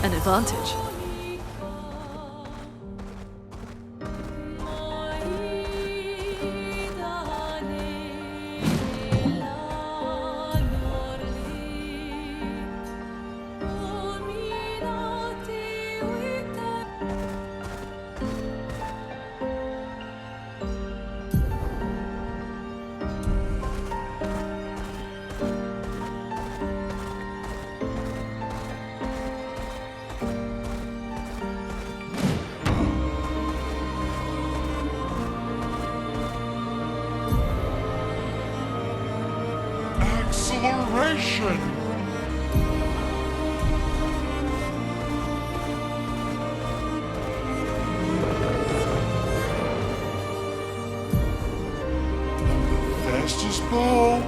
an advantage. Acceleration! Fastest ball!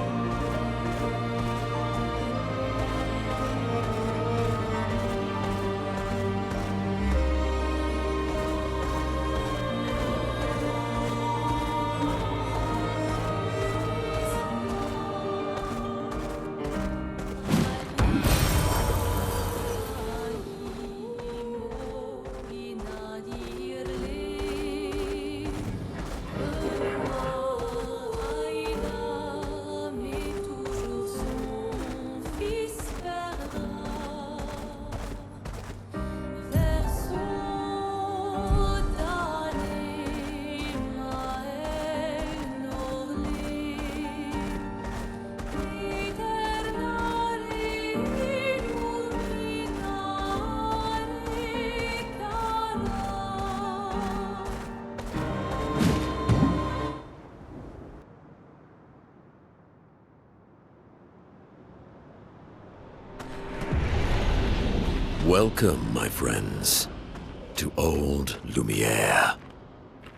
Welcome, my friends, to old Lumiere.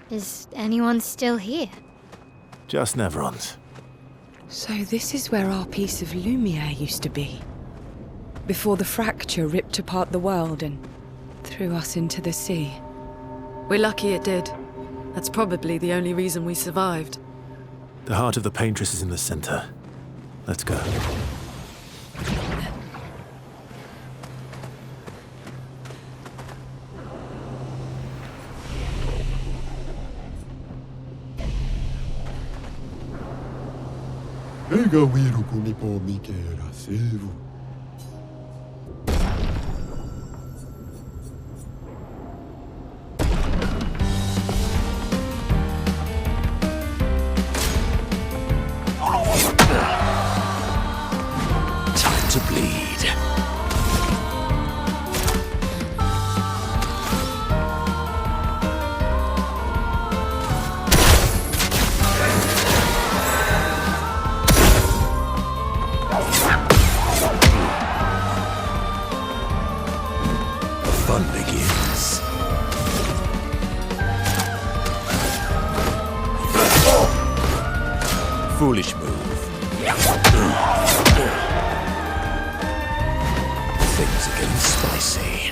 Is anyone still here? Just Neverons. So this is where our piece of Lumiere used to be. Before the fracture ripped apart the world and threw us into the sea. We're lucky it did. That's probably the only reason we survived. The heart of the Paintress is in the center. Let's go. Ega wiru kunipo mikera sevu. Time to bleed. Fun begins. Foolish move. Things are getting spicy.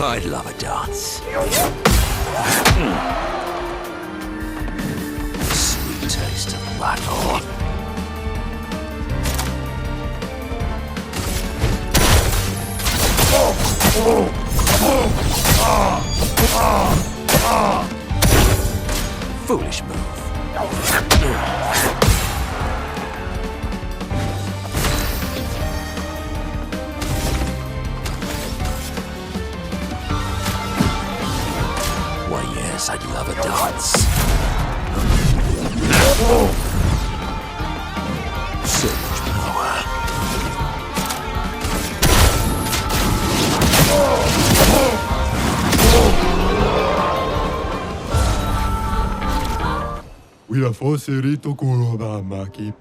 I'd love a dance. Sweet taste of battle. Foolish move. Why, yes, I'd love a dance. So much power. We are forcerito kuroba maki.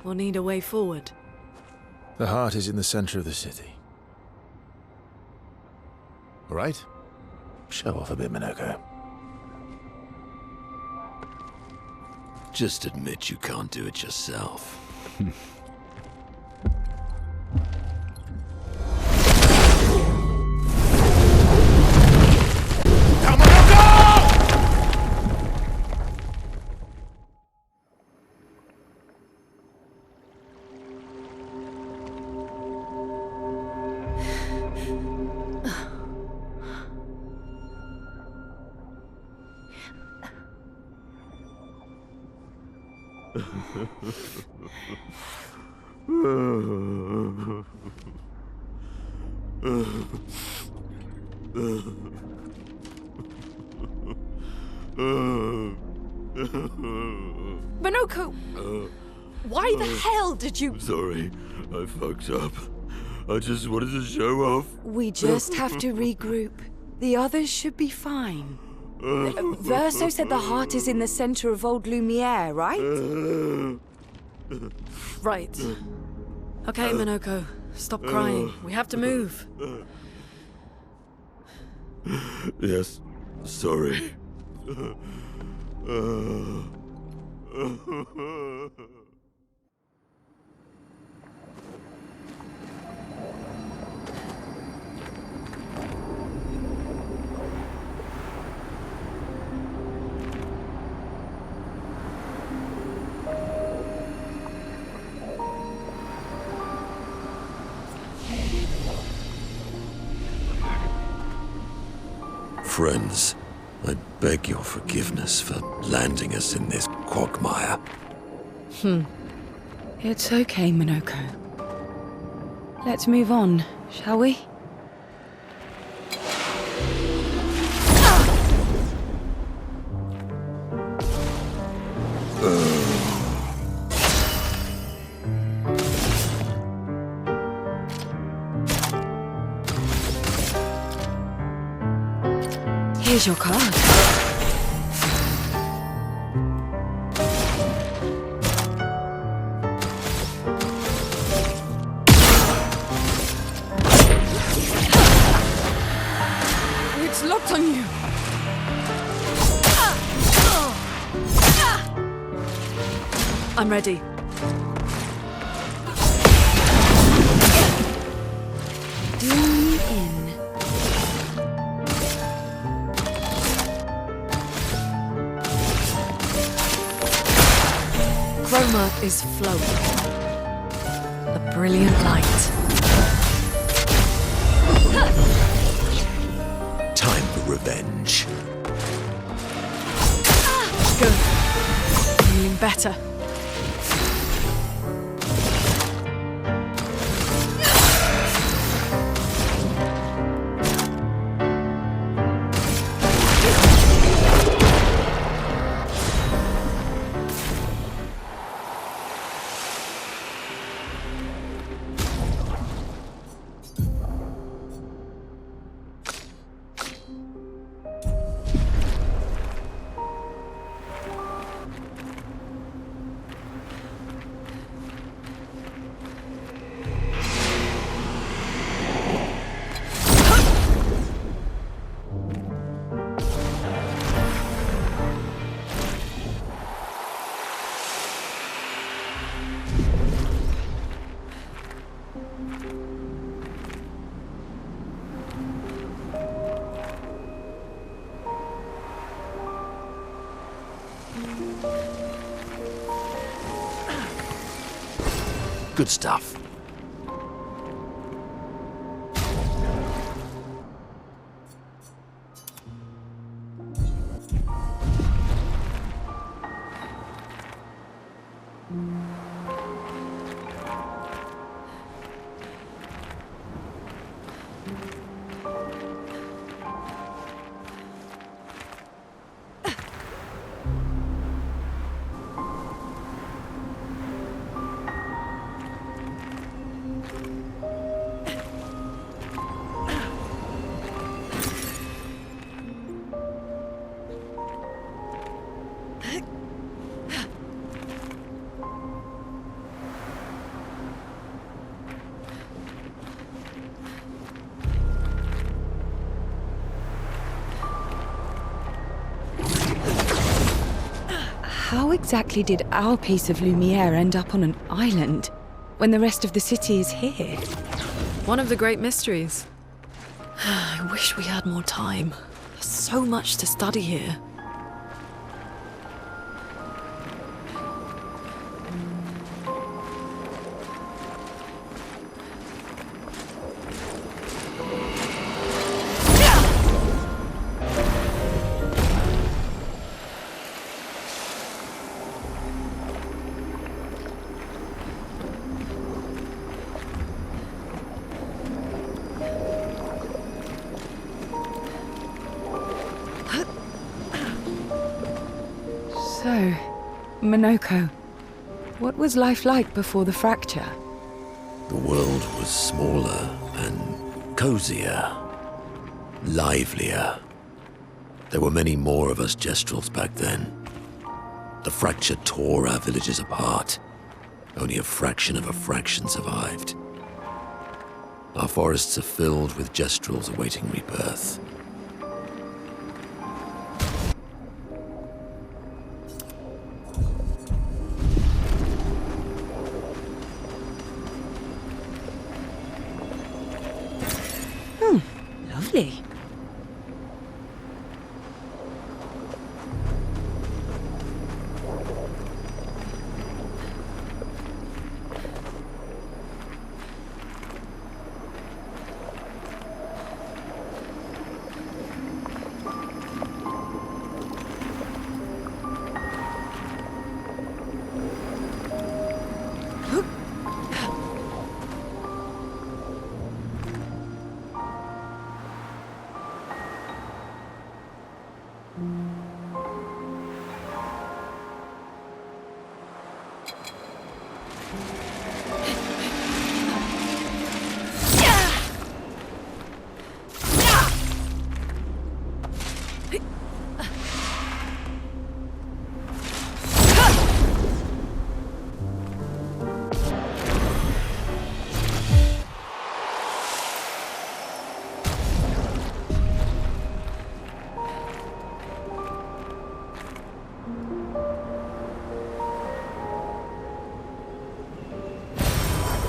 or need a way forward? The heart is in the center of the city. All right? Show off a bit, Minoko. Just admit you can't do it yourself. Minoko! Why the hell did you... Sorry, I fucked up. I just wanted to show off. We just have to regroup. The others should be fine. Verso said the heart is in the center of old Lumiere, right? Right. Okay, Minoko. Stop crying. We have to move. Yes, sorry. Friends, I beg your forgiveness for landing us in this quagmire. It's okay, Minoko. Let's move on, shall we? Here's your card. It's locked on you. I'm ready. Do me in. Chroma is flowing. A brilliant light. Time for revenge. Good. Feeling better. Good stuff. How exactly did our piece of Lumiere end up on an island when the rest of the city is here? One of the great mysteries. I wish we had more time. There's so much to study here. So, Monoko, what was life like before the fracture? The world was smaller and cozier, livelier. There were many more of us Gestrels back then. The fracture tore our villages apart. Only a fraction of a fraction survived. Our forests are filled with Gestrels awaiting rebirth. Lovely.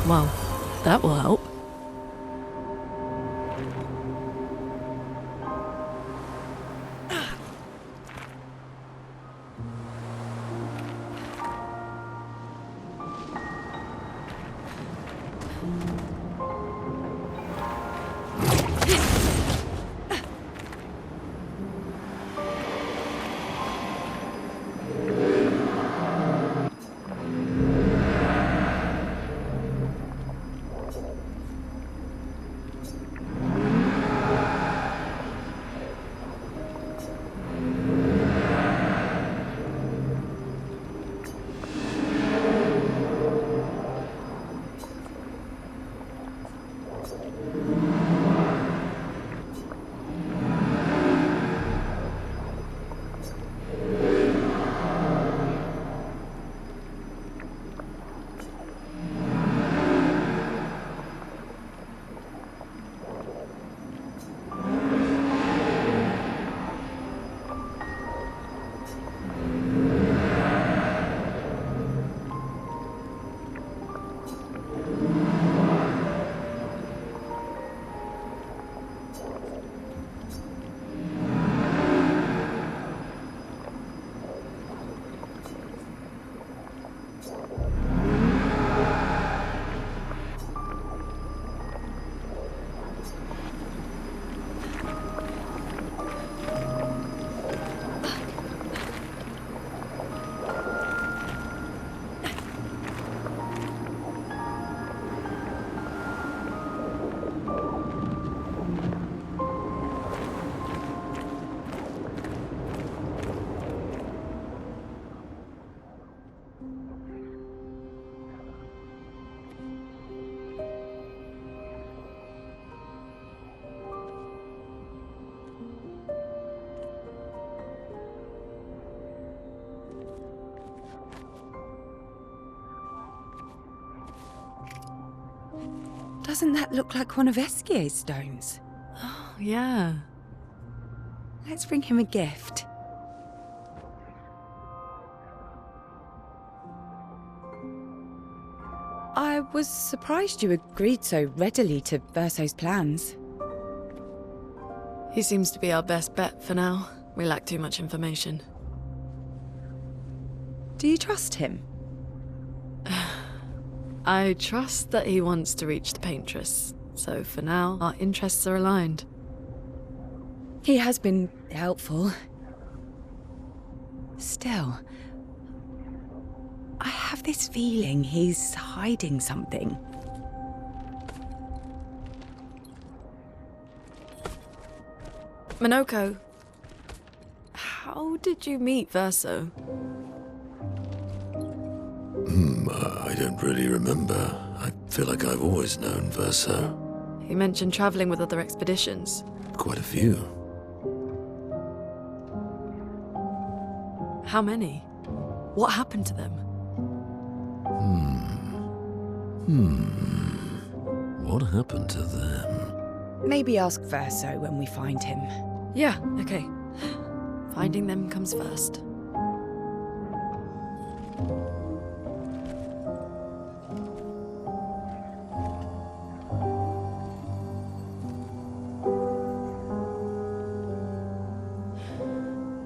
Well, that will help. Doesn't that look like one of Eskier's stones? Oh, yeah. Let's bring him a gift. I was surprised you agreed so readily to Verso's plans. He seems to be our best bet for now. We lack too much information. Do you trust him? I trust that he wants to reach the Paintress, so for now, our interests are aligned. He has been helpful. Still, I have this feeling he's hiding something. Minoko, how did you meet Verso? I don't really remember. I feel like I've always known Verso. He mentioned traveling with other expeditions. Quite a few. How many? What happened to them? What happened to them? Maybe ask Verso when we find him. Yeah, okay. Finding them comes first.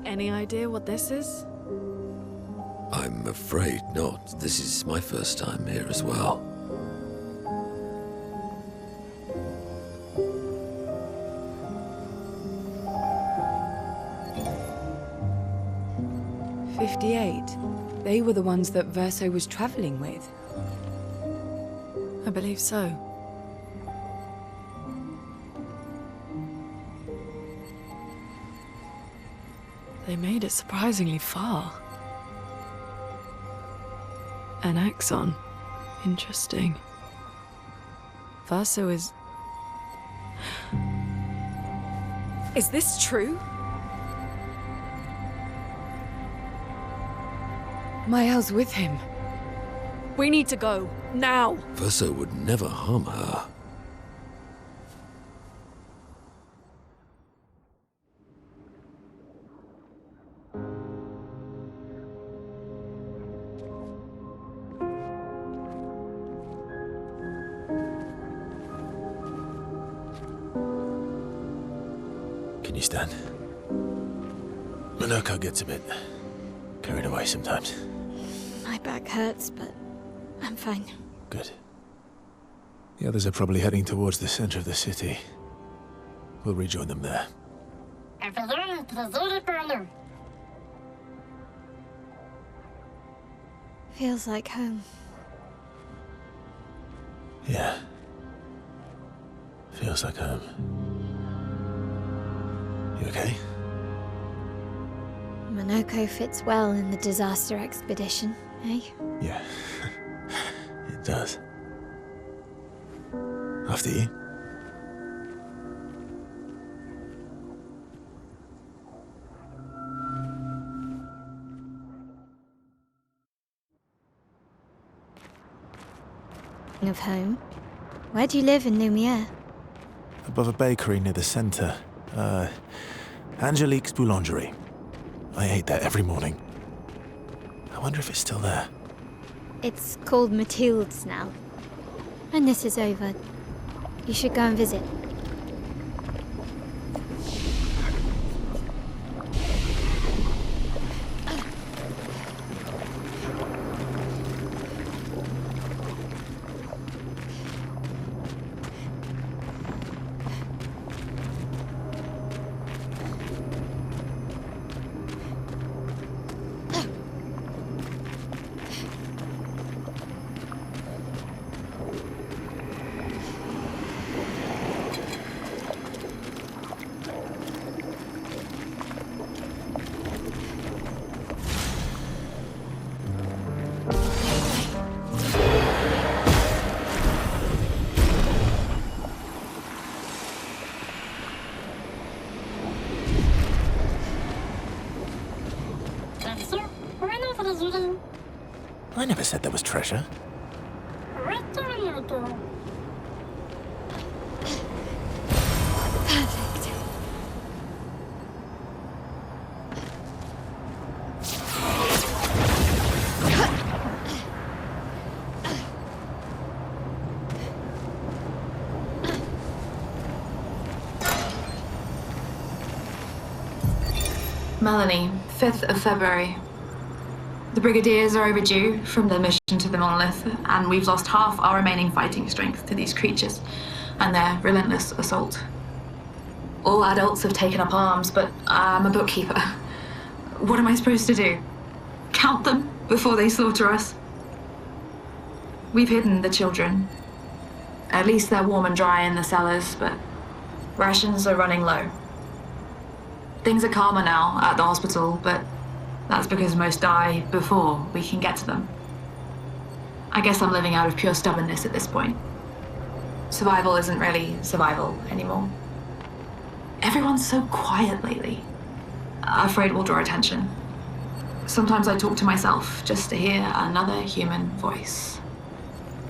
Any idea what this is? I'm afraid not. This is my first time here as well. They were the ones that Verso was traveling with. I believe so. They made it surprisingly far. An axon. Interesting. Verso is... Is this true? Mael's with him. We need to go. Now! Verso would never harm her. Can you stand? Minoko gets a bit carried away sometimes. My back hurts, but I'm fine. Good. The others are probably heading towards the center of the city. We'll rejoin them there. Feels like home. Yeah. Feels like home. You okay? Minoko fits well in the disaster expedition, eh? Yeah. It does. After you. Of home? Where do you live in Lumiere? Above a bakery near the center. Angelique's Boulangerie. I ate there every morning. I wonder if it's still there. It's called Mathilde's now. When this is over, you should go and visit. I never said there was treasure. Perfect. Melanie, 5th of February. The Brigadiers are overdue from their mission to the Monolith, and we've lost half our remaining fighting strength to these creatures and their relentless assault. All adults have taken up arms, but I'm a bookkeeper. What am I supposed to do? Count them before they slaughter us? We've hidden the children. At least they're warm and dry in the cellars, but rations are running low. Things are calmer now at the hospital, but that's because most die before we can get to them. I guess I'm living out of pure stubbornness at this point. Survival isn't really survival anymore. Everyone's so quiet lately. Afraid we'll draw attention. Sometimes I talk to myself just to hear another human voice.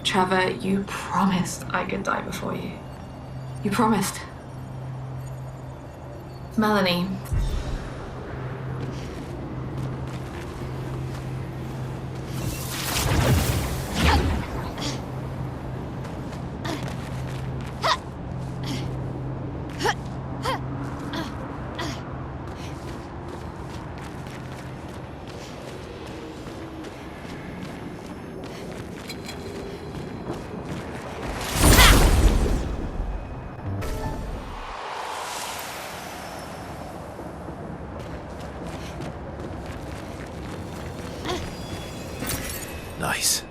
Trevor, you promised I could die before you. You promised. Melanie. Nice.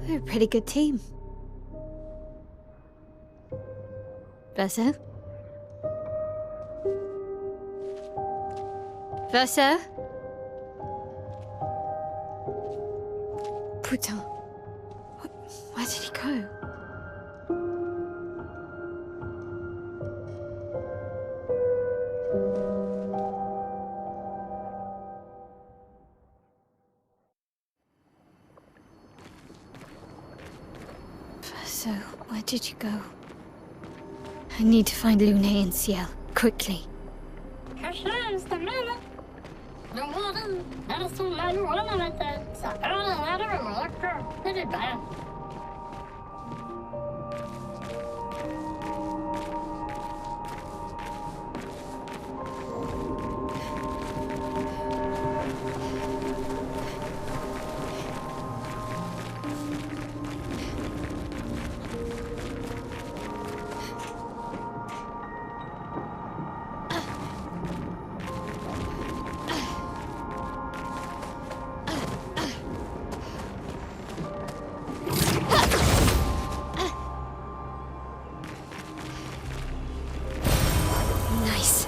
We're a pretty good team. Verso? Verso? Putain. Where did he go? So, where did you go? I need to find Lumiere and Ciel, quickly. Nice.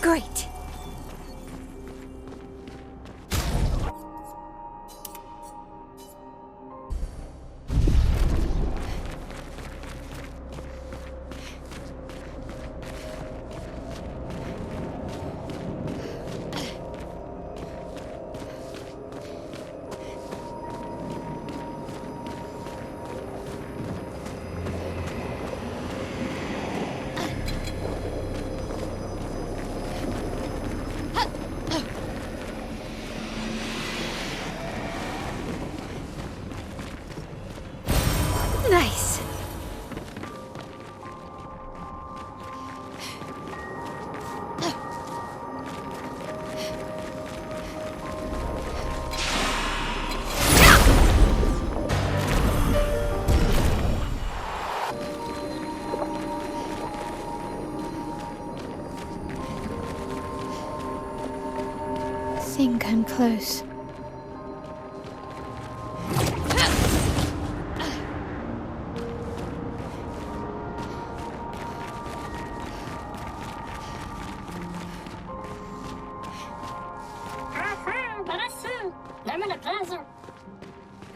Great. Nothing come close.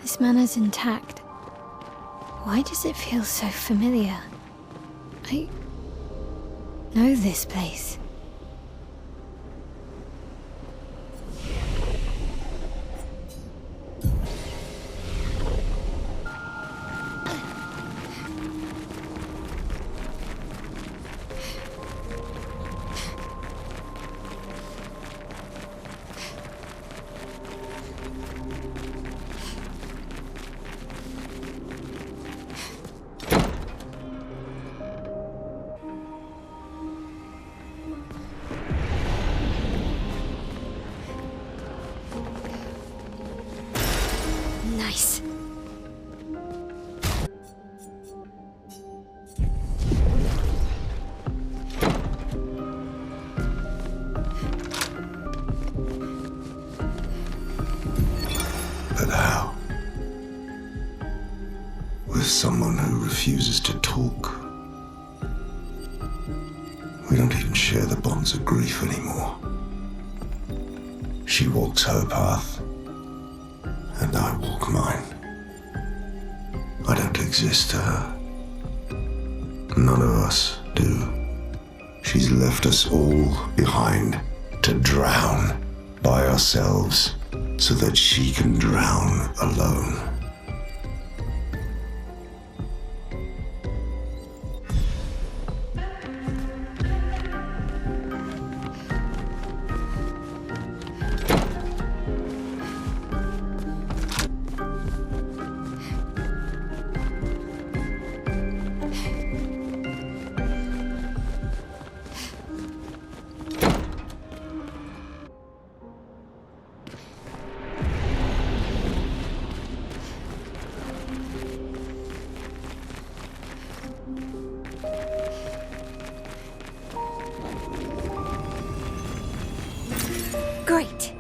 This manor's intact. Why does it feel so familiar? I know this place. Nice. But how? With someone who refuses to talk. We don't even share the bonds of grief anymore. She walks her path, and I walk mine. I don't exist to her. None of us do. She's left us all behind to drown by ourselves so that she can drown alone. Great.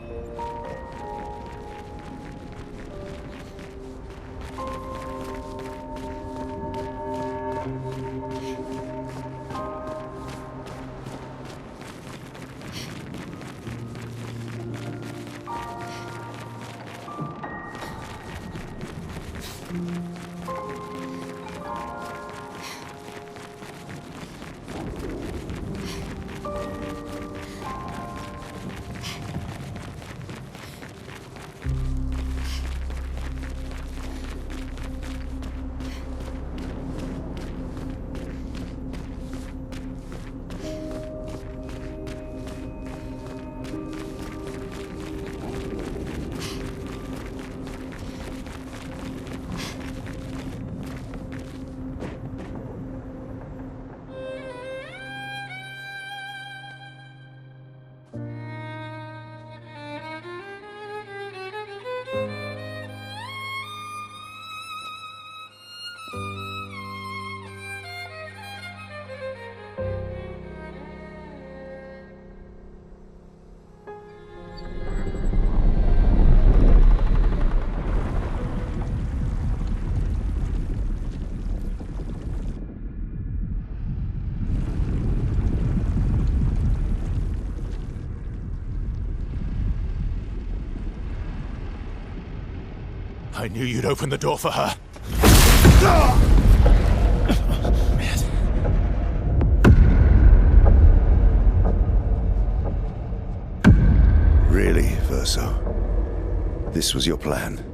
I knew you'd open the door for her. Really, Verso? This was your plan?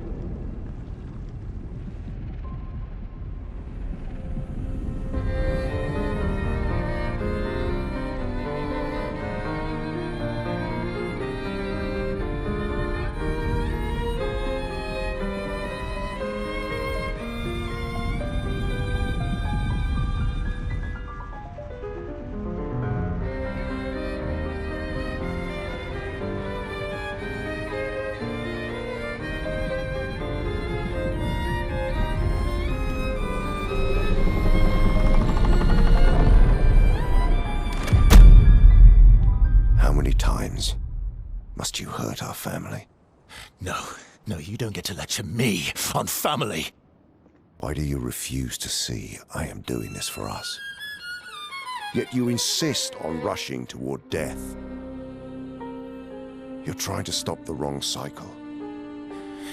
How many times Must you hurt our family? No, you don't get to lecture me on family. Why do you refuse to see I am doing this for us? Yet you insist on rushing toward death. You're trying to stop the wrong cycle.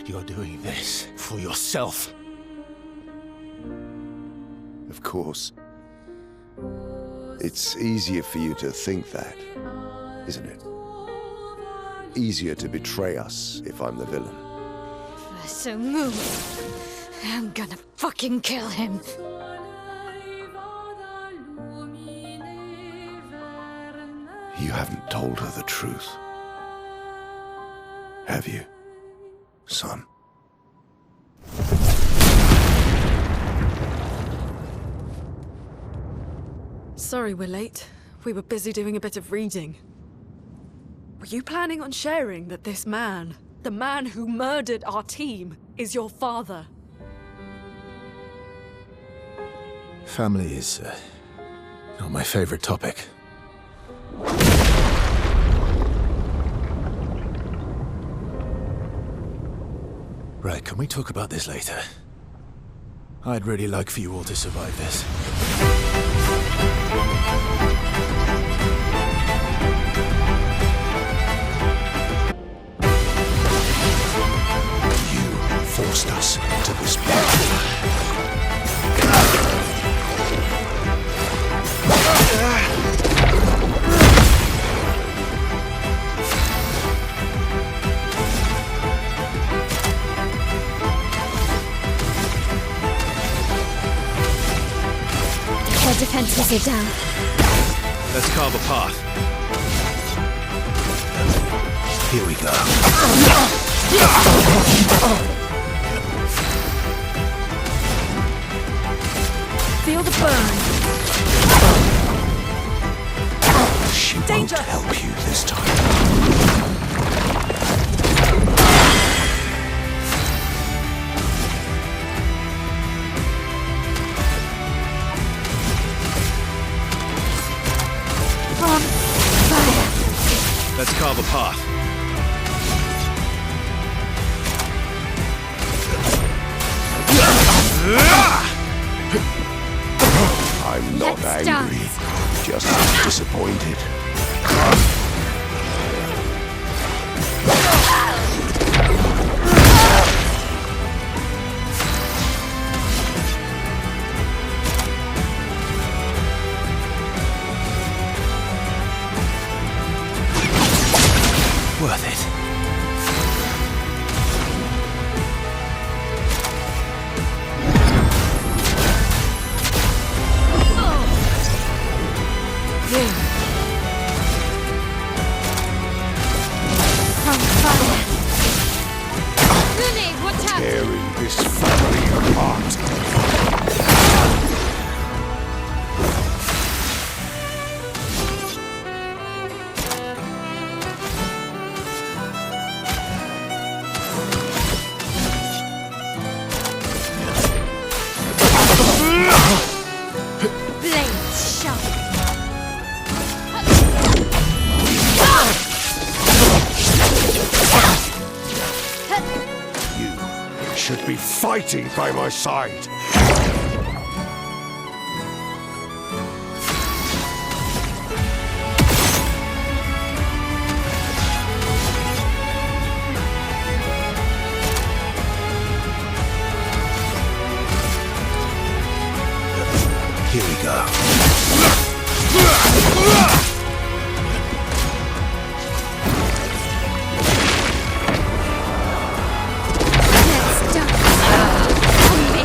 You're doing this for yourself. Of course. It's easier for you to think that, isn't it? Easier to betray us if I'm the villain. So move. I'm gonna fucking kill him. You haven't told her the truth. Have you, son? Sorry we're late. We were busy doing a bit of reading. Were you planning on sharing that this man, the man who murdered our team, is your father? Family is not my favorite topic. Right, can we talk about this later? I'd really like for you all to survive this. You forced us to this place. Their defenses are down. Let's carve a path. Here we go. Feel the burn. She Danger. won't help you this time. On fire. Let's carve a path. I'm not Let's angry, dance. just disappointed. Worth it. On fire. Lune, watch out! Tearing this family apart. Blades sharp. You should be fighting by my side. Here we go. Let's dance. On me.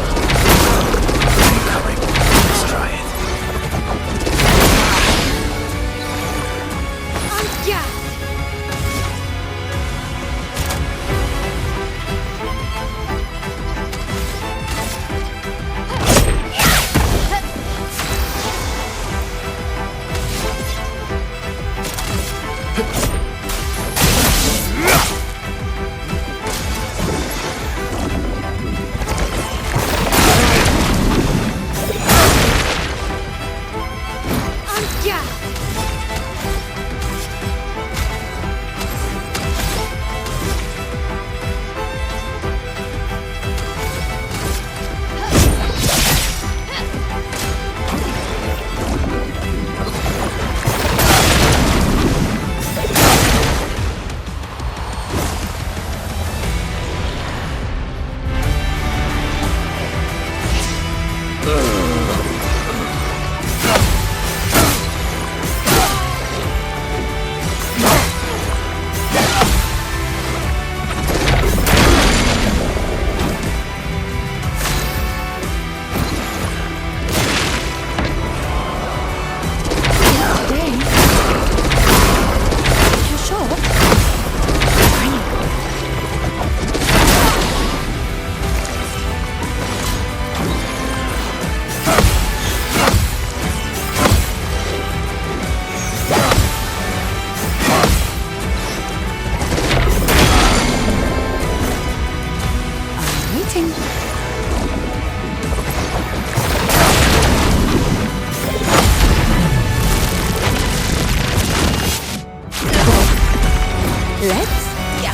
Let's go.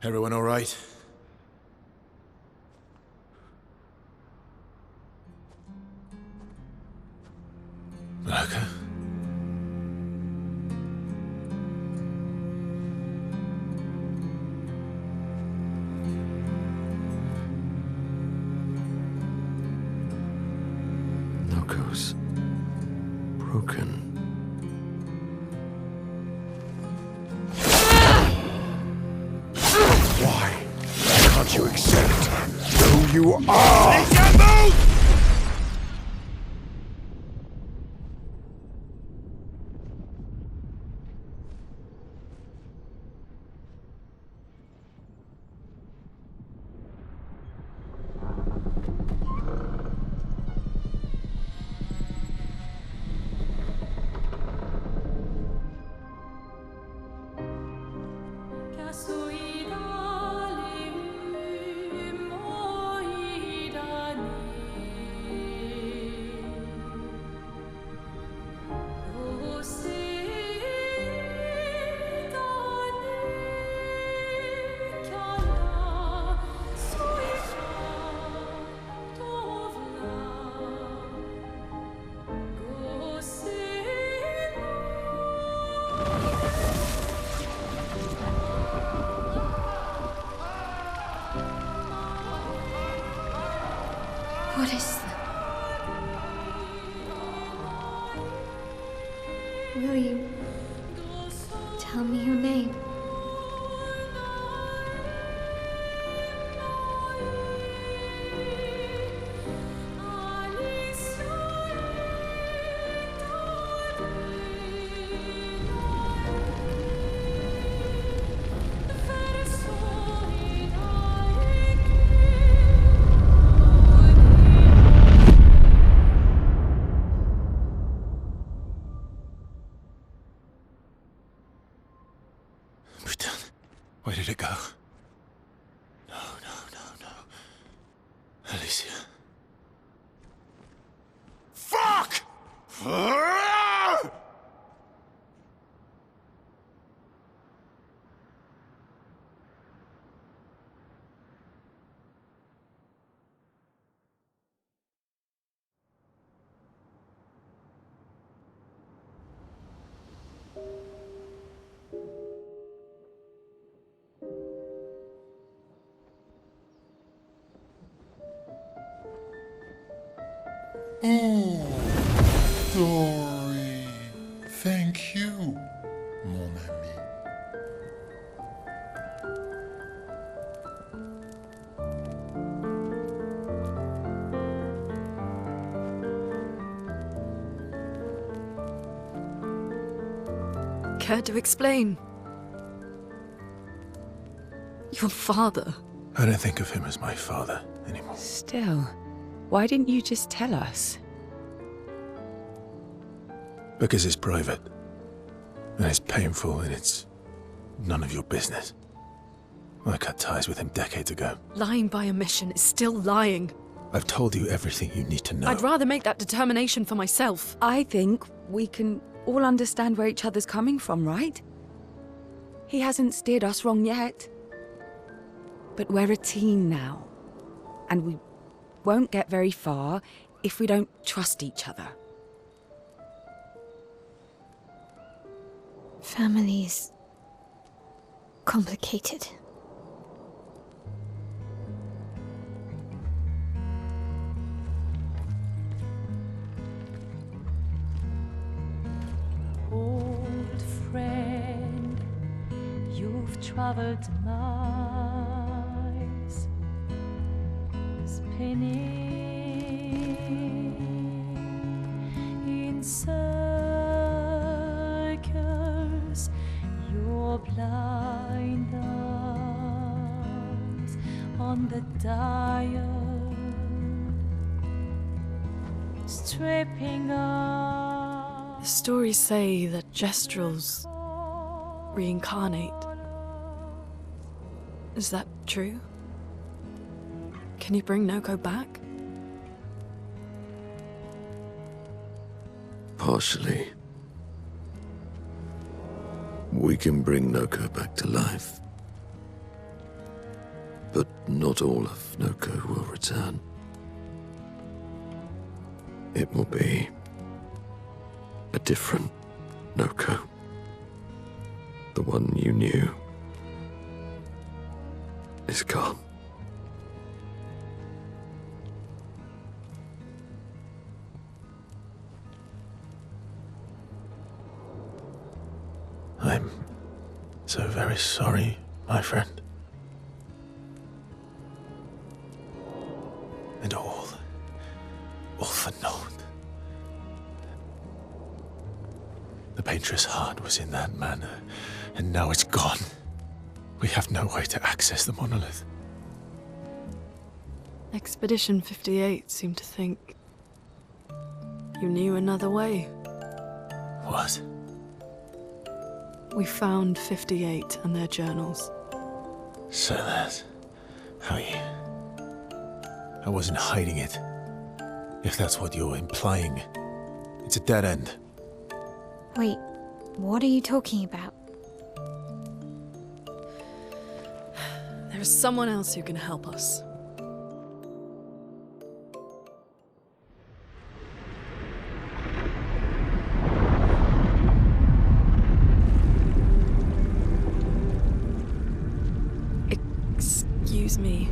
Everyone all right? Malaka? Noko's broken. Why can't you accept who you are? What is that? Will you tell me your name? Where did it go? No, no, no, no. Alicia. Fuck! Oh, Dory. Thank you, mon ami. Care to explain? Your father. I don't think of him as my father anymore. Still, why didn't you just tell us? Because it's private. And it's painful and it's none of your business. I cut ties with him decades ago. Lying by omission is still lying. I've told you everything you need to know. I'd rather make that determination for myself. I think we can all understand where each other's coming from, right? He hasn't steered us wrong yet. But we're a team now. And we won't get very far if we don't trust each other. Family's complicated. unraveled mice, spinning in circles, your blind eyes on the dial, stripping off. The stories say that Gestrels reincarnate. Is that true? Can you bring Noko back? Partially. We can bring Noko back to life. But not all of Noko will return. It will be a different Noko. The one you knew is gone. I'm so very sorry, my friend. And all for naught. The Paintress heart was in that manor, and now it's gone. We have no way to access the monolith. Expedition 58 seemed to think you knew another way. What? We found 58 and their journals. So that's how you... I wasn't hiding it. If that's what you're implying. It's a dead end. Wait, what are you talking about? There is someone else who can help us. Excuse me.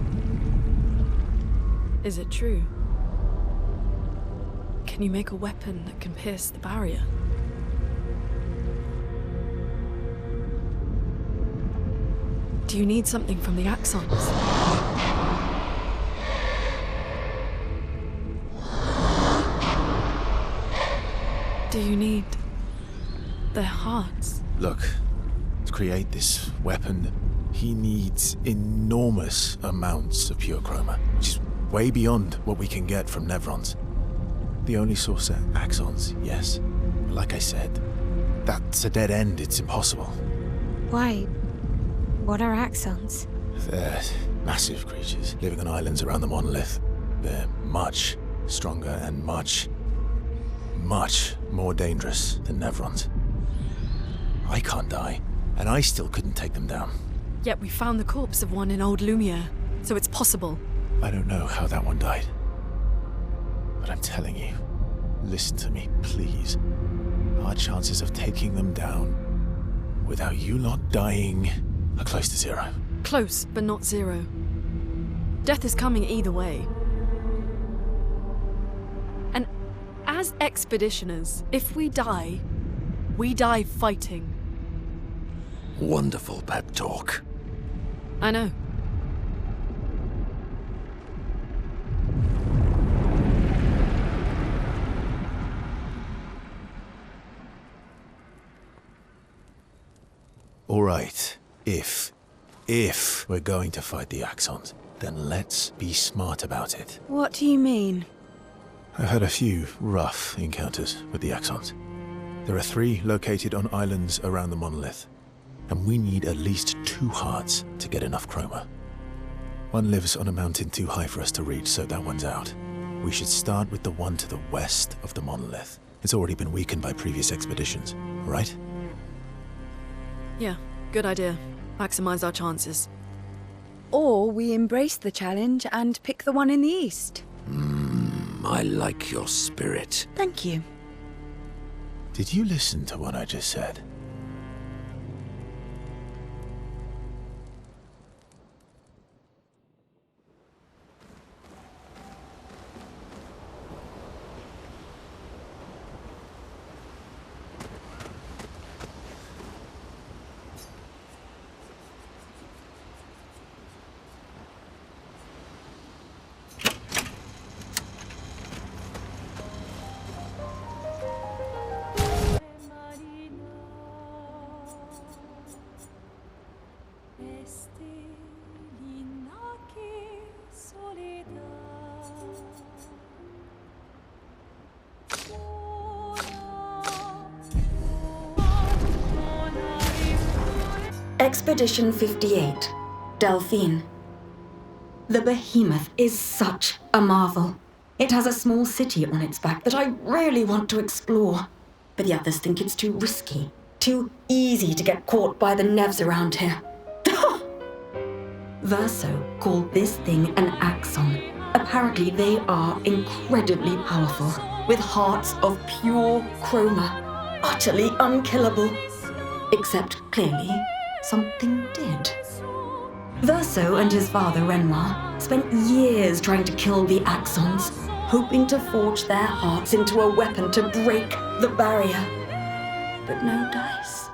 Is it true? Can you make a weapon that can pierce the barrier? Do you need something from the Axons? Do you need their hearts? Look, to create this weapon, he needs enormous amounts of pure chroma, which is way beyond what we can get from Nevrons. The only source are Axons, yes. But like I said, that's a dead end. It's impossible. Why? What are Axons? They're massive creatures living on islands around the monolith. They're much stronger and much more dangerous than Nevrons. I can't die, and I still couldn't take them down. Yet we found the corpse of one in old Lumiere, so it's possible. I don't know how that one died. But I'm telling you, listen to me, please. Our chances of taking them down without you lot dying are close to zero. Close, but not zero. Death is coming either way. And as expeditioners, if we die fighting. Wonderful pep talk. I know. All right, if we're going to fight the Axons, then let's be smart about it. What do you mean? I've had a few rough encounters with the Axons. There are 3 located on islands around the monolith, and we need at least 2 hearts to get enough chroma. One lives on a mountain too high for us to reach, so that one's out. We should start with the one to the west of the monolith. It's already been weakened by previous expeditions, right? Yeah, good idea. Maximize our chances. Or we embrace the challenge and pick the one in the east. I like your spirit. Thank you. Did you listen to what I just said? Expedition 58, Delphine. The behemoth is such a marvel. It has a small city on its back that I really want to explore, but the others think it's too risky, too easy to get caught by the nevs around here. Verso called this thing an axon. Apparently they are incredibly powerful, with hearts of pure chroma, utterly unkillable. Except clearly, something did. Verso and his father Renoir spent years trying to kill the axons, hoping to forge their hearts into a weapon to break the barrier. But no dice.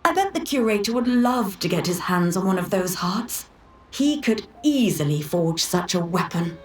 I bet the curator would love to get his hands on one of those hearts. He could easily forge such a weapon.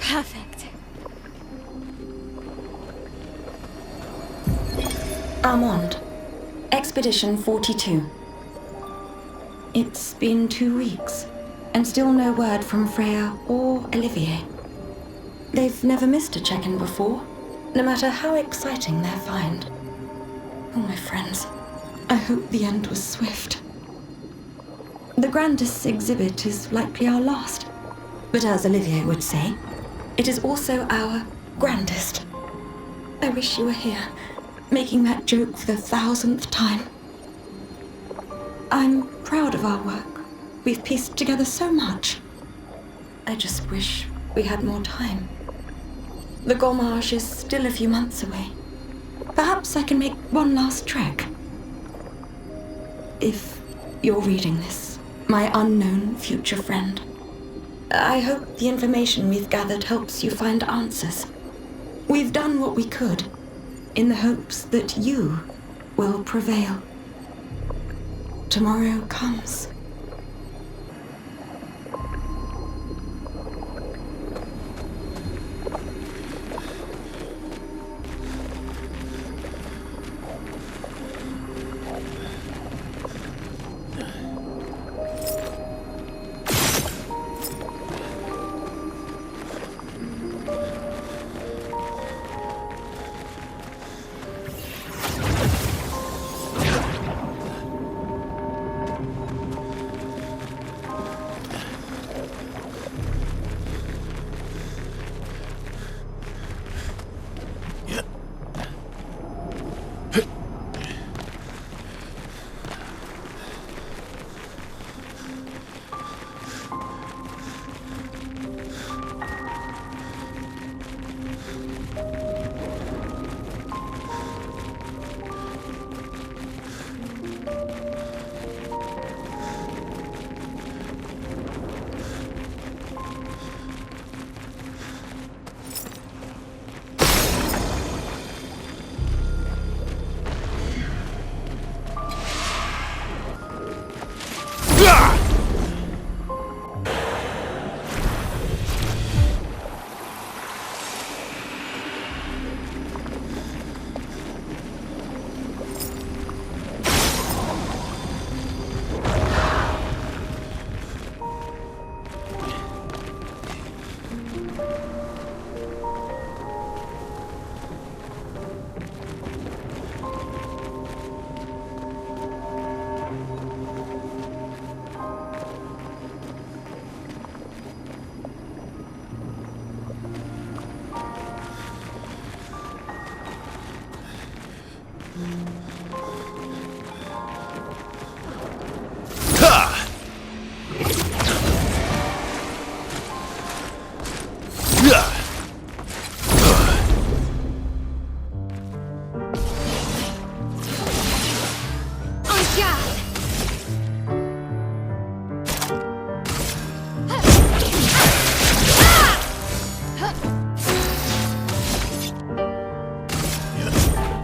Perfect. Armand, Expedition 42. It's been 2 weeks, and still no word from Freya or Olivier. They've never missed a check-in before, no matter how exciting their find. Oh, my friends, I hope the end was swift. The grandest exhibit is likely our last, but as Olivier would say, it is also our grandest. I wish you were here, making that joke for the 1000th time. I'm proud of our work. We've pieced together so much. I just wish we had more time. The Gommage is still a few months away. Perhaps I can make one last trek. If you're reading this, my unknown future friend, I hope the information we've gathered helps you find answers. We've done what we could, in the hopes that you will prevail. Tomorrow comes.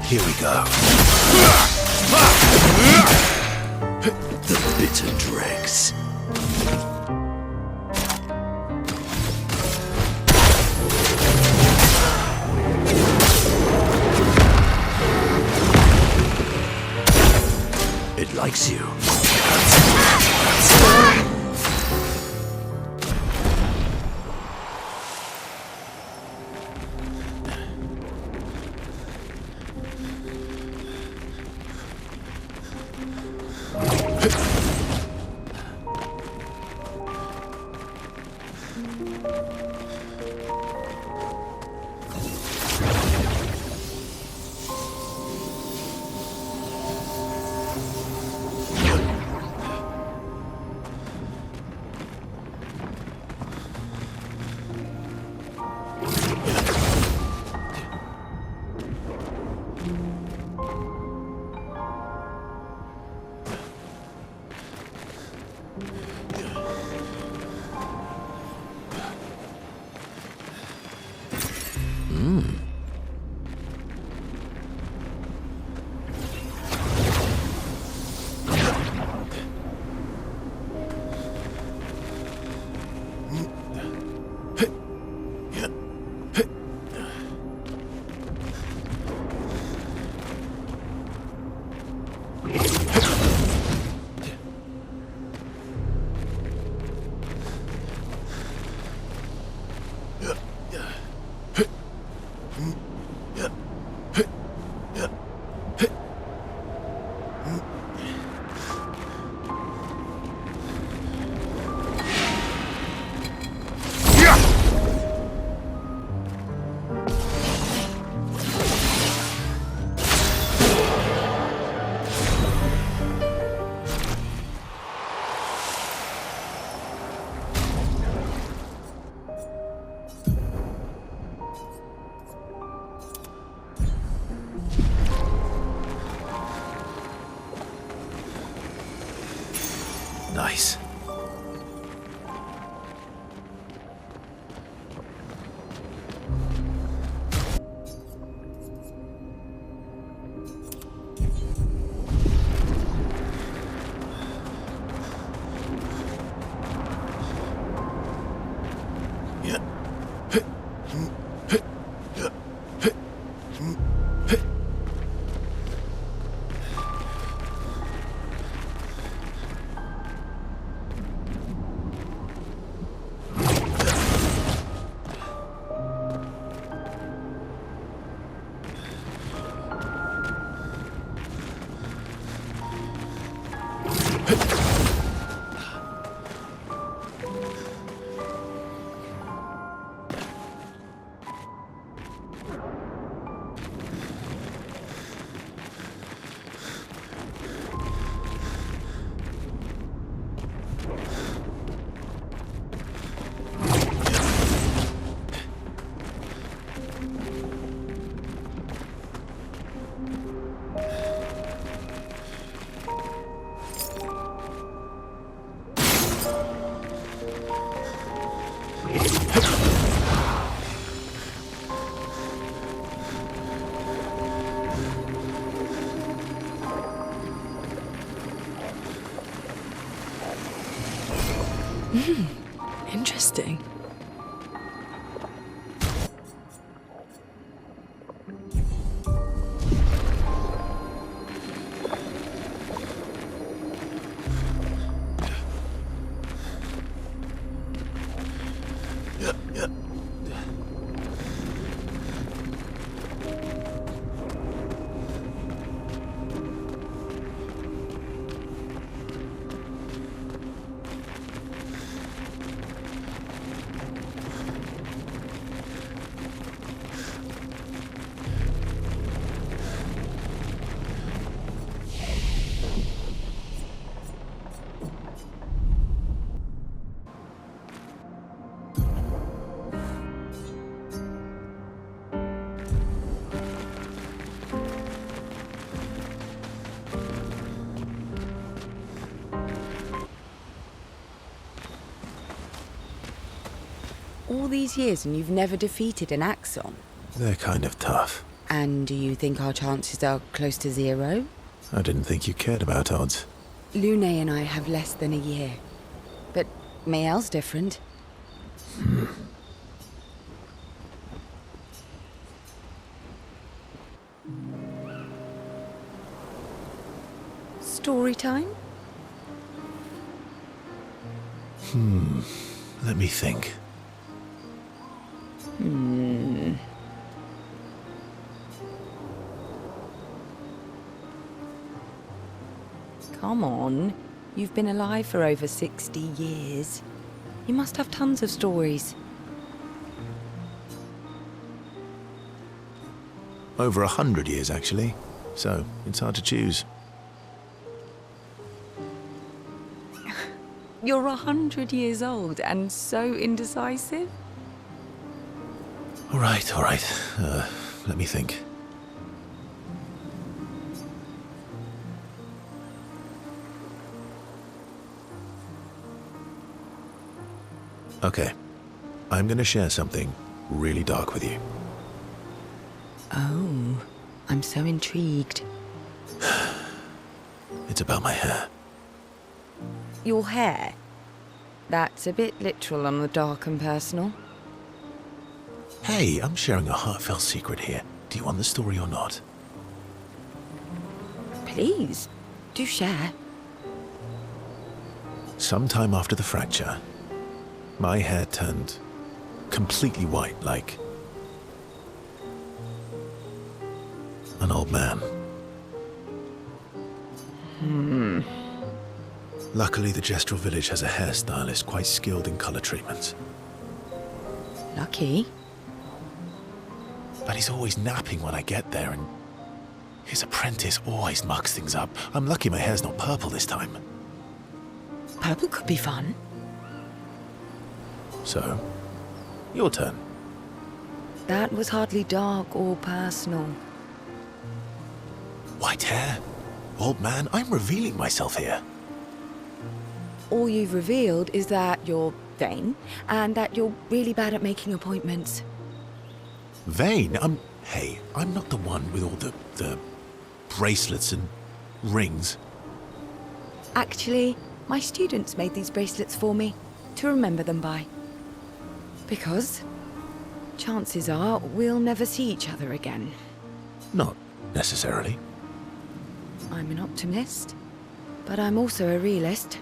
Here we go. The bitter dregs. It likes you. Nice. Interesting. All these years and you've never defeated an Axon? They're kind of tough. And do you think our chances are close to 0? I didn't think you cared about odds. Lune and I have less than a year. But Mael's different. Story time? Let me think. Come on. You've been alive for over 60 years. You must have tons of stories. Over 100 years, actually. So, it's hard to choose. You're 100 years old and so indecisive? All right. Let me think. Okay. I'm gonna share something really dark with you. Oh, I'm so intrigued. It's about my hair. Your hair? That's a bit literal on the dark and personal. Hey, I'm sharing a heartfelt secret here. Do you want the story or not? Please, do share. Sometime after the fracture, my hair turned completely white, like an old man. Luckily, the Gestural village has a hairstylist quite skilled in color treatments. Lucky. But he's always napping when I get there, and his apprentice always mucks things up. I'm lucky my hair's not purple this time. Purple could be fun. So, your turn. That was hardly dark or personal. White hair? Old man, I'm revealing myself here. All you've revealed is that you're vain, and that you're really bad at making appointments. Vain? Hey, I'm not the one with all the bracelets and rings. Actually, my students made these bracelets for me, to remember them by. Because chances are we'll never see each other again. Not necessarily. I'm an optimist, but I'm also a realist.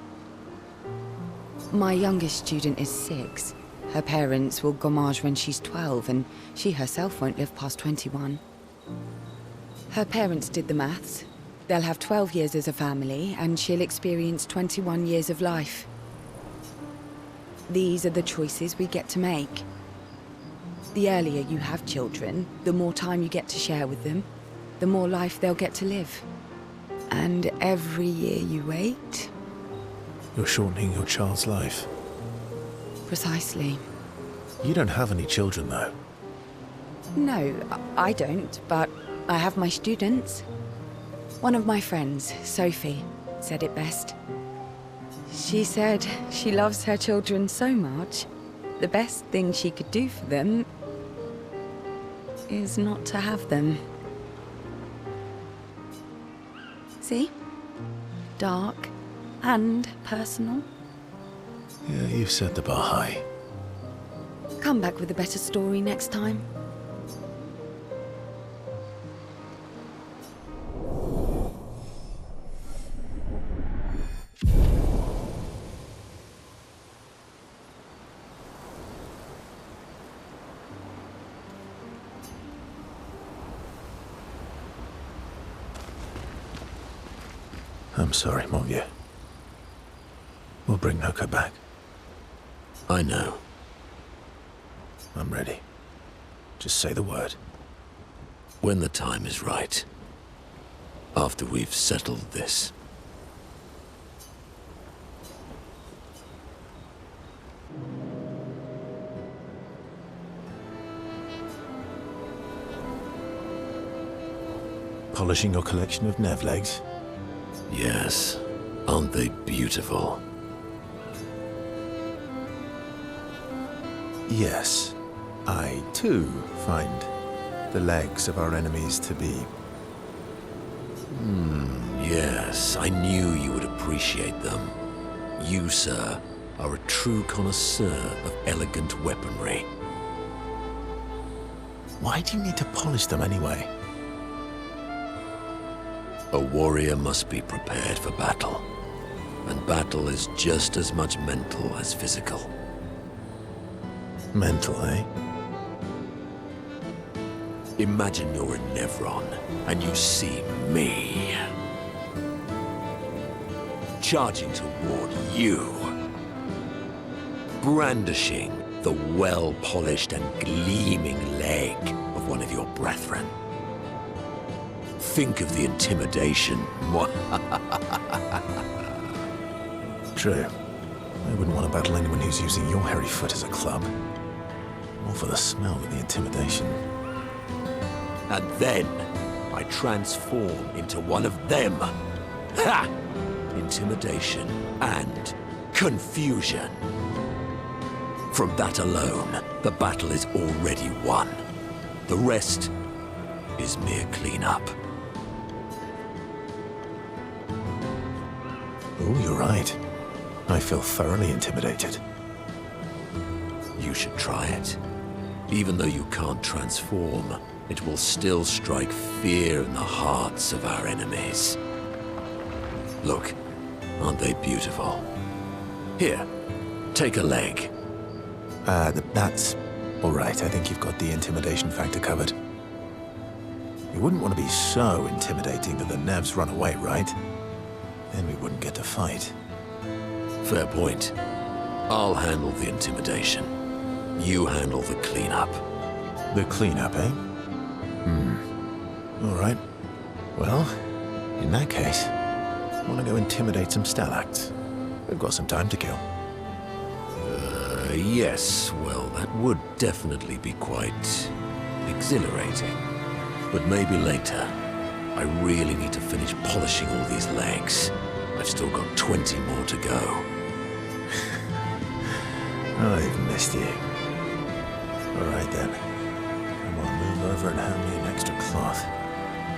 My youngest student is 6. Her parents will gommage when she's 12, and she herself won't live past 21. Her parents did the maths. They'll have 12 years as a family, and she'll experience 21 years of life. These are the choices we get to make. The earlier you have children, the more time you get to share with them, the more life they'll get to live. And every year you wait... You're shortening your child's life. Precisely. You don't have any children, though. No, I don't, but I have my students. One of my friends, Sophie, said it best. She said she loves her children so much, the best thing she could do for them is not to have them. See? Dark and personal. Yeah, you've set the bar high. Come back with a better story next time. I'm sorry, mon vieux. We'll bring Noko back. I know. I'm ready. Just say the word. When the time is right. After we've settled this. Polishing your collection of Nev legs? Yes. Aren't they beautiful? Yes. I, too, find the legs of our enemies to be? Yes, I knew you would appreciate them. You, sir, are a true connoisseur of elegant weaponry. Why do you need to polish them anyway? A warrior must be prepared for battle. And battle is just as much mental as physical. Mental, eh? Imagine you're in Nevron, and you see me charging toward you, brandishing the well-polished and gleaming leg of one of your brethren. Think of the intimidation. True. I wouldn't want to battle anyone who's using your hairy foot as a club. More for the smell than the intimidation. And then I transform into one of them. Ha! Intimidation and confusion. From that alone, the battle is already won. The rest is mere cleanup. Oh, you're right. I feel thoroughly intimidated. You should try it. Even though you can't transform, it will still strike fear in the hearts of our enemies. Look, aren't they beautiful? Here, take a leg. That's all right. I think you've got the intimidation factor covered. You wouldn't want to be so intimidating that the Nevs run away, right? Then we wouldn't get to fight. Fair point. I'll handle the intimidation. You handle the cleanup. The cleanup, eh? All right. Well, in that case, I want to go intimidate some stalacts. We've got some time to kill. Yes, well, that would definitely be quite exhilarating. But maybe later. I really need to finish polishing all these legs. I've still got 20 more to go. I've missed you. All right then. Come on, move over and hand me an extra cloth.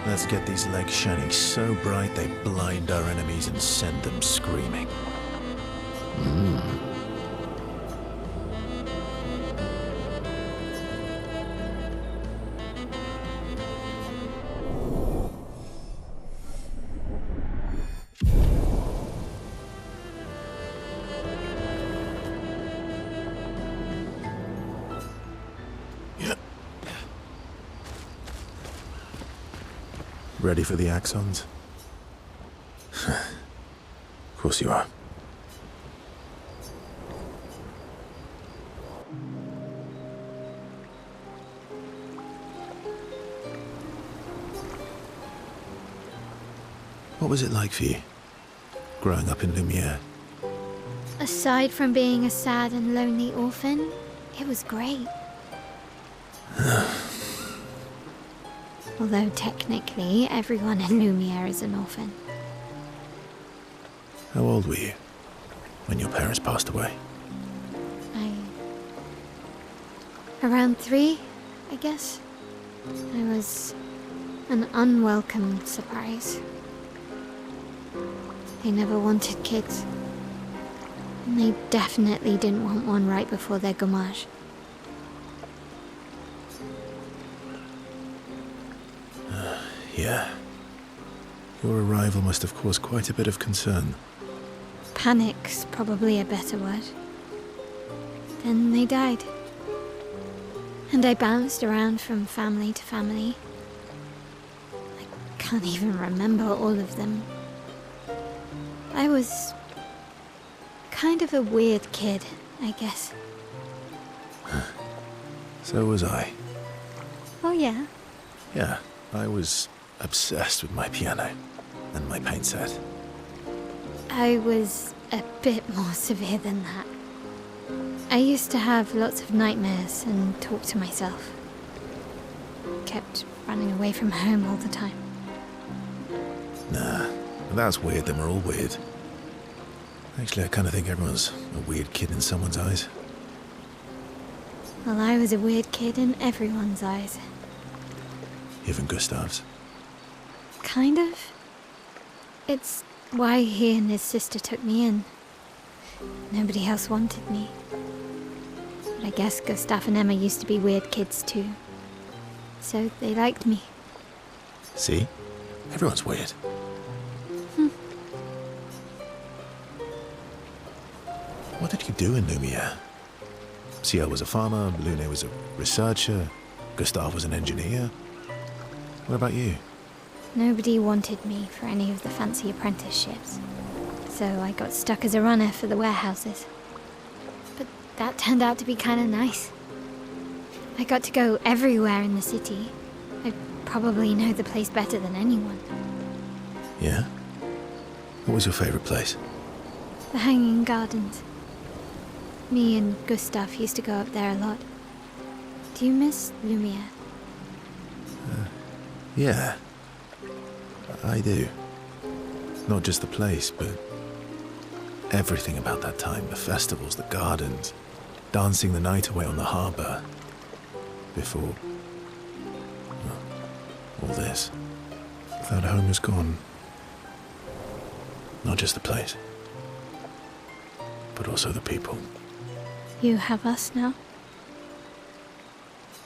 Let's get these legs shining so bright they blind our enemies and send them screaming. Ready for the axons? Of course you are. What was it like for you, growing up in Lumiere? Aside from being a sad and lonely orphan, it was great. Although technically, everyone in Lumiere is an orphan. How old were you when your parents passed away? Around 3, I guess. I was an unwelcome surprise. They never wanted kids. And they definitely didn't want one right before their gommage. Yeah. Your arrival must have caused quite a bit of concern. Panic's probably a better word. Then they died. And I bounced around from family to family. I can't even remember all of them. I was kind of a weird kid, I guess. So was I. Oh yeah? Yeah, I was obsessed with my piano and my paint set. I was a bit more severe than that. I used to have lots of nightmares and talk to myself. Kept running away from home all the time. Nah, if that's weird, then we're all weird. Actually, I kind of think everyone's a weird kid in someone's eyes. Well, I was a weird kid in everyone's eyes. Even Gustav's. Kind of. It's why he and his sister took me in. Nobody else wanted me. But I guess Gustav and Emma used to be weird kids too. So they liked me. See? Everyone's weird. What did you do in Lumiere? Ciel was a farmer, Lune was a researcher, Gustav was an engineer. What about you? Nobody wanted me for any of the fancy apprenticeships. So I got stuck as a runner for the warehouses. But that turned out to be kind of nice. I got to go everywhere in the city. I probably know the place better than anyone. Yeah? What was your favorite place? The Hanging Gardens. Me and Gustav used to go up there a lot. Do you miss Lumiere? Yeah. I do. Not just the place, but everything about that time. The festivals, the gardens, dancing the night away on the harbour. Before... well, all this. That home is gone. Not just the place, but also the people. You have us now?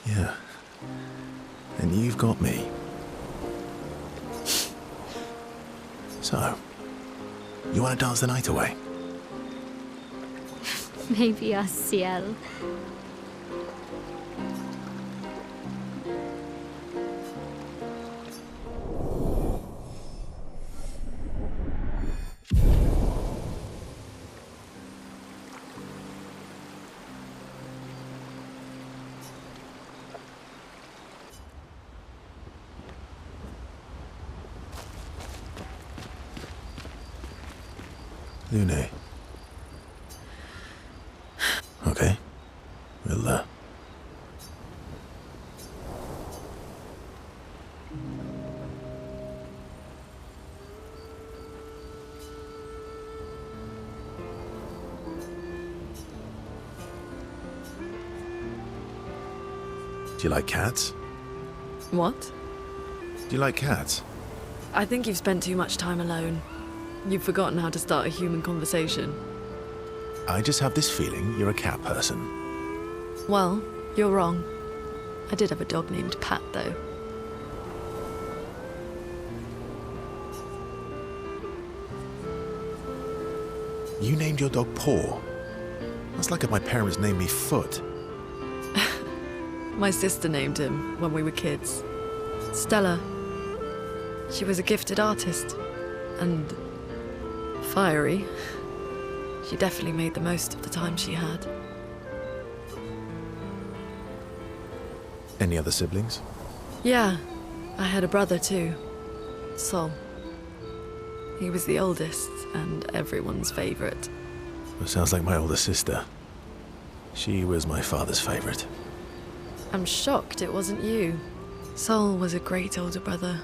Yeah. And you've got me. So, you want to dance the night away? Maybe us, Ciel. Lune. Okay. We'll, Do you like cats? What? Do you like cats? I think you've spent too much time alone. You've forgotten how to start a human conversation. I just have this feeling you're a cat person. Well, you're wrong. I did have a dog named Pat, though. You named your dog Paw. That's like if my parents named me Foot. My sister named him when we were kids. Stella. She was a gifted artist. And fiery. She definitely made the most of the time she had. Any other siblings? Yeah, I had a brother too. Sol. He was the oldest and everyone's favorite. Well, sounds like my older sister. She was my father's favorite. I'm shocked it wasn't you. Sol was a great older brother.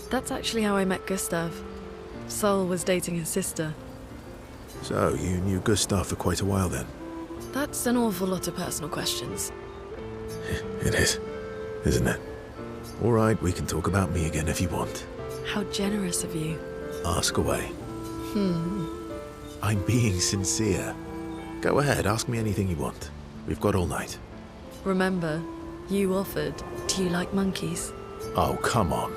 That's actually how I met Gustav. Sol was dating his sister. So, you knew Gustav for quite a while then? That's an awful lot of personal questions. It is, isn't it? All right, we can talk about me again if you want. How generous of you. Ask away. I'm being sincere. Go ahead, ask me anything you want. We've got all night. Remember, you offered. Do you like monkeys? Oh, come on.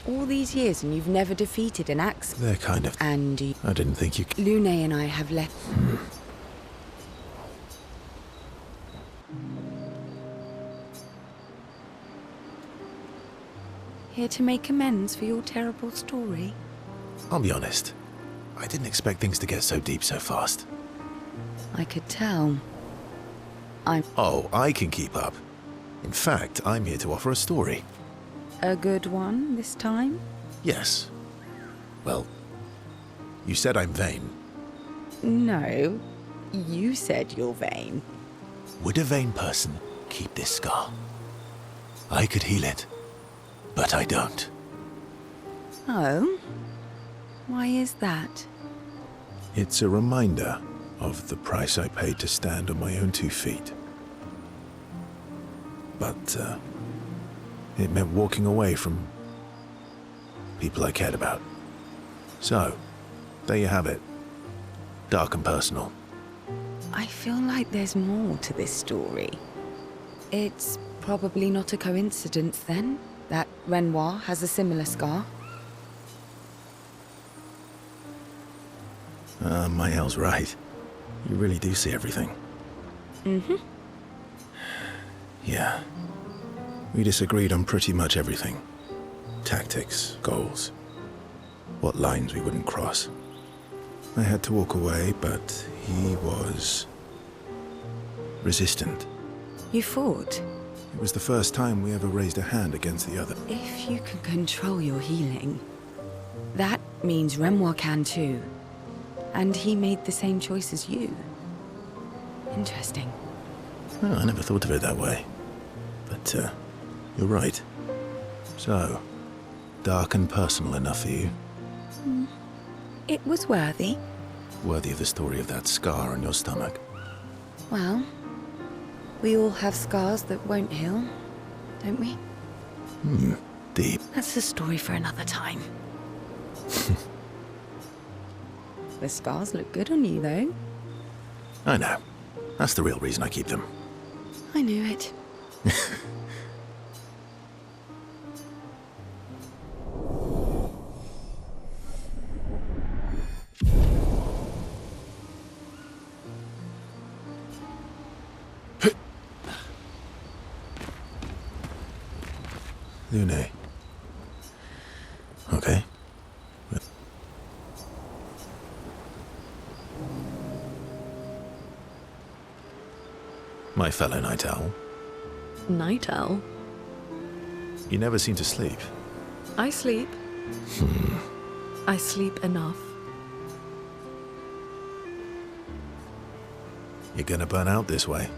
All these years and you've never defeated an axe. They're kind of... And I didn't think you... Lune and I have left. Here to make amends for your terrible story? I'll be honest. I didn't expect things to get so deep so fast. I could tell. Oh, I can keep up. In fact, I'm here to offer a story. A good one this time? Yes. Well, you said I'm vain. No, you said you're vain. Would a vain person keep this scar? I could heal it. but I don't. Oh? Why is that? It's a reminder of the price I paid to stand on my own 2 feet. But, it meant walking away from people I cared about. So, there you have it. Dark and personal. I feel like there's more to this story. It's probably not a coincidence, then, that Renoir has a similar scar. Maël's right. You really do see everything. Mm-hmm. Yeah. We disagreed on pretty much everything. Tactics, goals, what lines we wouldn't cross. I had to walk away, but he was resistant. You fought? It was the first time we ever raised a hand against the other. If you can control your healing, that means Renoir can too. And he made the same choice as you. Interesting. Oh, I never thought of it that way. But, you're right. So, dark and personal enough for you? It was worthy. Worthy of the story of that scar on your stomach. Well, we all have scars that won't heal, don't we? Deep. That's a story for another time. The scars look good on you, though. I know. That's the real reason I keep them. I knew it. Lune. Okay. My fellow night owl. Night owl? You never seem to sleep. I sleep. I sleep enough. You're gonna burn out this way.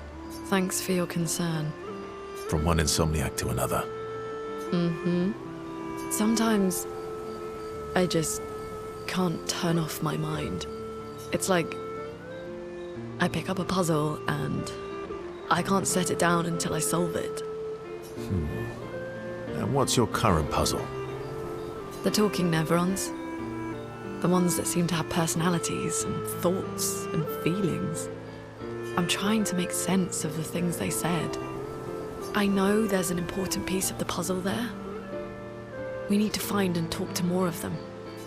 Thanks for your concern. From one insomniac to another. Sometimes I just can't turn off my mind. It's like I pick up a puzzle and I can't set it down until I solve it. And what's your current puzzle? The talking Neverons. The ones that seem to have personalities and thoughts and feelings. I'm trying to make sense of the things they said. I know there's an important piece of the puzzle there. We need to find and talk to more of them.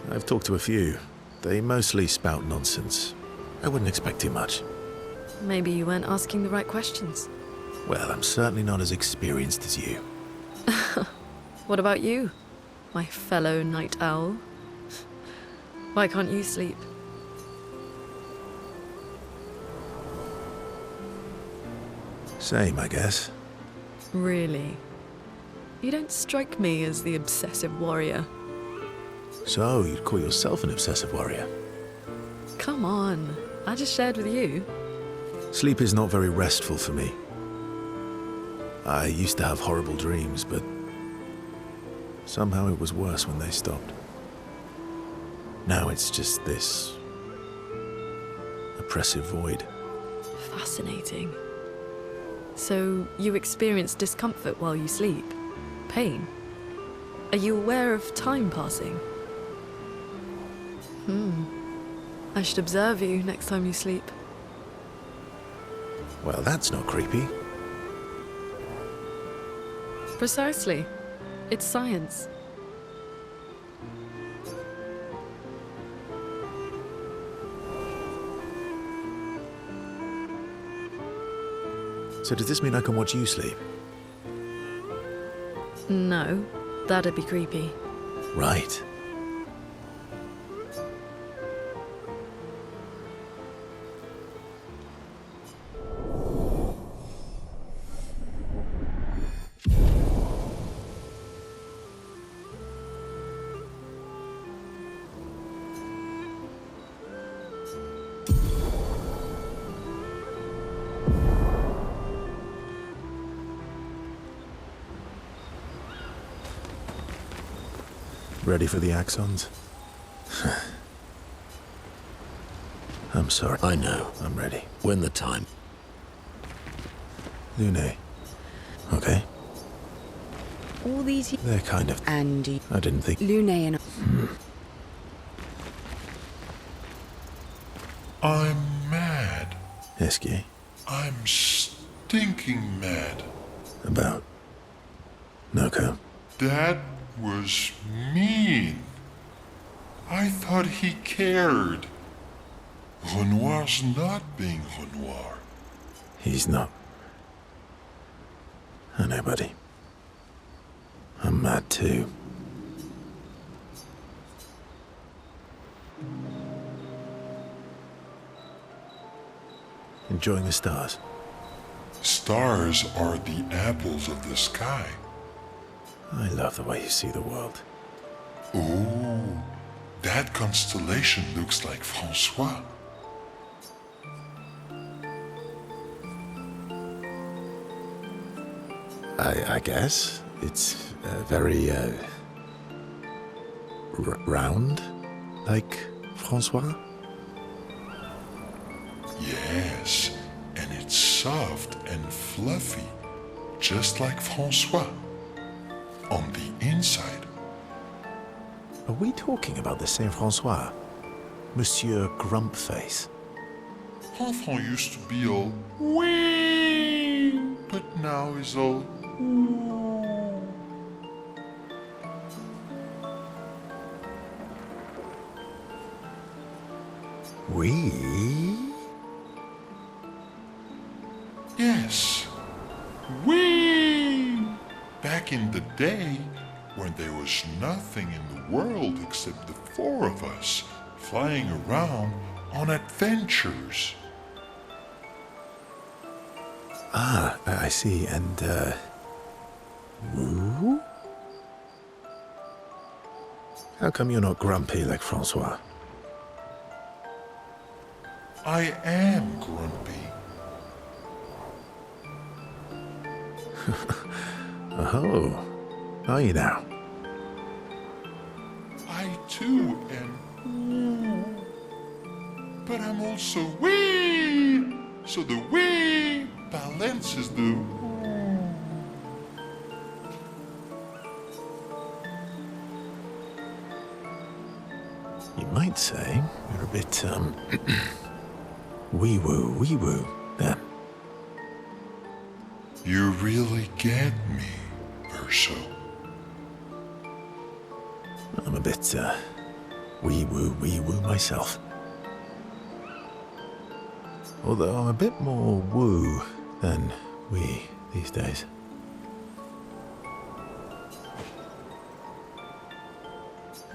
I've talked to a few. They mostly spout nonsense. I wouldn't expect too much. Maybe you weren't asking the right questions. Well, I'm certainly not as experienced as you. What about you, my fellow night owl? Why can't you sleep? Same, I guess. Really? You don't strike me as the obsessive warrior. So, you'd call yourself an obsessive warrior? Come on, I just shared with you. Sleep is not very restful for me. I used to have horrible dreams, but somehow it was worse when they stopped. Now it's just this oppressive void. Fascinating. So you experience discomfort while you sleep? Pain? Are you aware of time passing? I should observe you next time you sleep. Well, that's not creepy. Precisely. It's science. So does this mean I can watch you sleep? No, that'd be creepy. Right. ready for the axons? I'm sorry. I know. I'm ready. When the time... Lune. Okay. All these... They're kind of... Andy. I didn't think... Lune and... I'm mad. Esky. I'm stinking mad. About... Noko. That was mean. I thought he cared. Renoir's not being Renoir. He's not. I know, buddy. I'm mad too. Enjoying the stars? Stars are the apples of the sky. I love the way you see the world. Oh, that constellation looks like Francois. I guess. It's very, round, like Francois? Yes, and it's soft and fluffy, just like Francois. On the inside. Are we talking about the Saint Francois? Monsieur Grumpface? Enfant used to be all wee, but now he's all ooh. We? Yes, wee. Back in the day, when there was nothing in the world except the four of us flying around on adventures. Ah, I see. And, woo? How come you're not grumpy like Francois? I am grumpy. Oh, are you now? I too am ooh. But I'm also wee. So the wee balances the ooh. You might say you're a bit, wee-woo, then. You really get me, Verso. I'm a bit, wee-woo myself. Although I'm a bit more woo than we these days.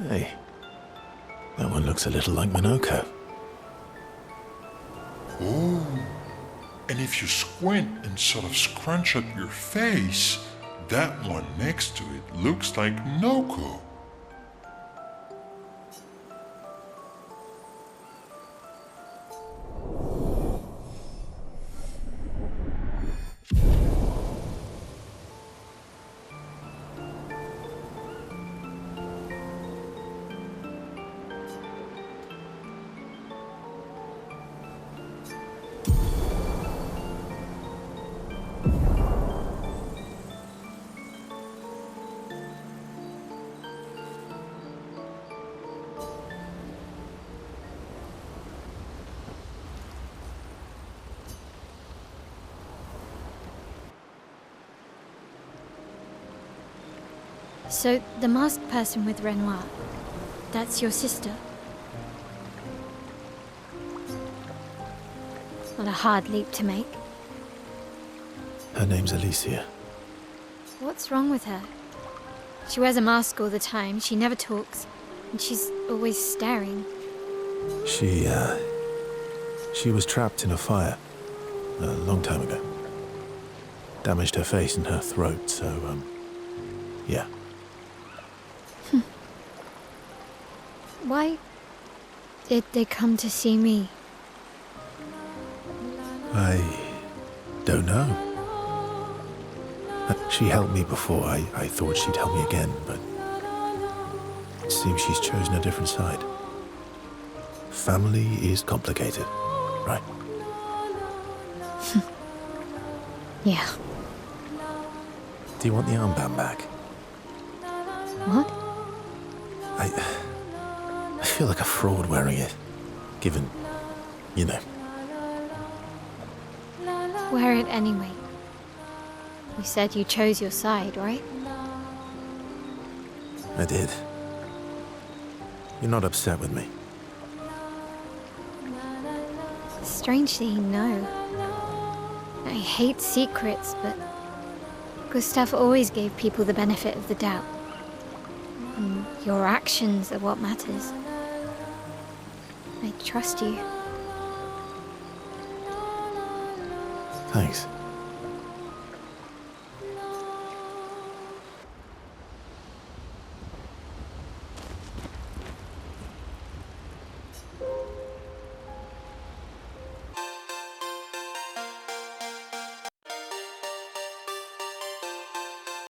Hey, that one looks a little like Minoko. Oh, and if you squint and sort of scrunch up your face, that one next to it looks like Noko. So, the masked person with Renoir, that's your sister? What a hard leap to make. Her name's Alicia. What's wrong with her? She wears a mask all the time, she never talks, and she's always staring. She was trapped in a fire a long time ago. Damaged her face and her throat, so, yeah. Why did they come to see me? I don't know. She helped me before. I thought she'd help me again, but It seems she's chosen a different side. Family is complicated, right? Yeah. Do you want the armband back? What? I feel like a fraud wearing it, given, you know. Wear it anyway. You said you chose your side, right? I did. You're not upset with me. Strangely, no. I hate secrets, but Gustav always gave people the benefit of the doubt. And your actions are what matters. I trust you. Thanks.